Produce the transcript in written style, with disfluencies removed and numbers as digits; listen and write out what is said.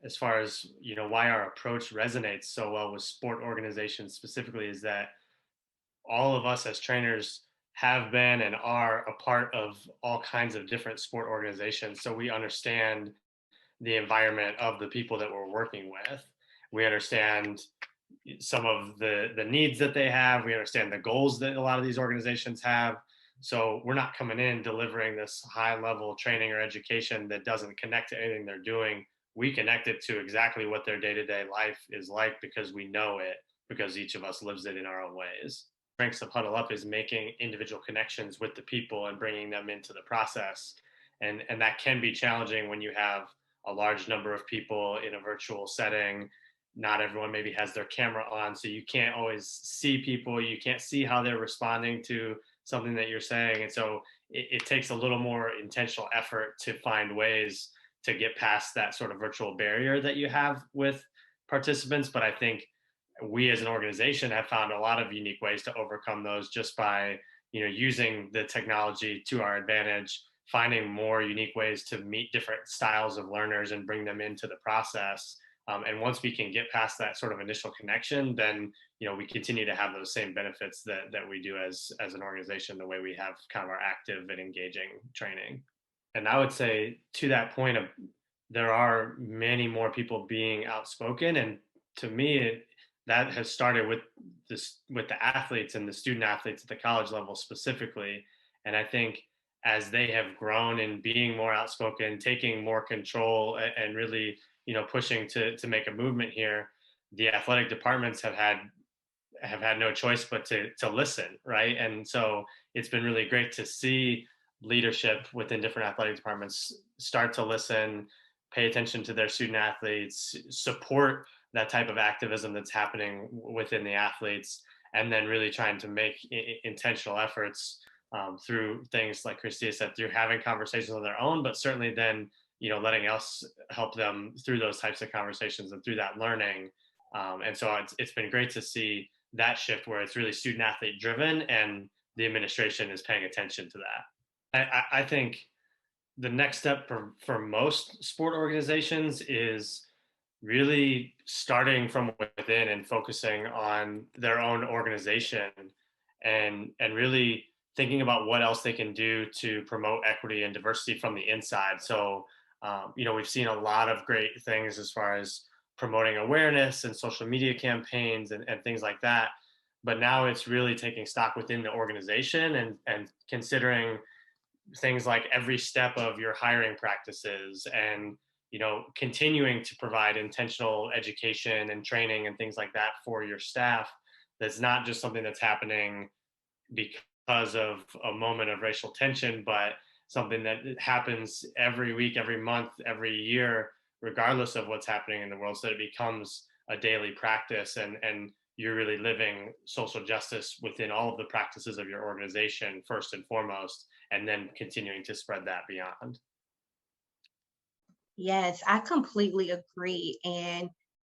as far as why our approach resonates so well with sport organizations specifically is that all of us as trainers have been and are a part of all kinds of different sport organizations, so we understand the environment of the people that we're working with. We understand some of the needs that they have. We understand the goals that a lot of these organizations have. So we're not coming in delivering this high level training or education that doesn't connect to anything they're doing. We connect it to exactly what their day-to-day life is like because we know it, because each of us lives it in our own ways. Strengths of Huddle Up is making individual connections with the people and bringing them into the process. And that can be challenging when you have a large number of people in a virtual setting. Not everyone maybe has their camera on, so you can't always see people. You can't see how they're responding to something that you're saying. And so it takes a little more intentional effort to find ways to get past that sort of virtual barrier that you have with participants. But I think we as an organization have found a lot of unique ways to overcome those just by using the technology to our advantage, finding more unique ways to meet different styles of learners and bring them into the process. And once we can get past that sort of initial connection, then we continue to have those same benefits that we do as an organization, the way we have kind of our active and engaging training. And I would say to that point of there are many more people being outspoken, and to me, that has started with the athletes and the student athletes at the college level specifically. And I think as they have grown in being more outspoken, taking more control, and really pushing to make a movement here, the athletic departments have had no choice but to listen, right? And so it's been really great to see leadership within different athletic departments start to listen, pay attention to their student athletes, support that type of activism that's happening within the athletes, and then really trying to make intentional efforts through things like Christia said, through having conversations on their own, but certainly then letting us help them through those types of conversations and through that learning. And so it's been great to see that shift where it's really student athlete driven and the administration is paying attention to that. I think the next step for most sport organizations is really starting from within and focusing on their own organization, and really thinking about what else they can do to promote equity and diversity from the inside. So we've seen a lot of great things as far as promoting awareness and social media campaigns and things like that. But now it's really taking stock within the organization and considering things like every step of your hiring practices, and continuing to provide intentional education and training and things like that for your staff. That's not just something that's happening because of a moment of racial tension, but something that happens every week, every month, every year, regardless of what's happening in the world, so that it becomes a daily practice, and you're really living social justice within all of the practices of your organization first and foremost, and then continuing to spread that beyond. Yes, I completely agree. And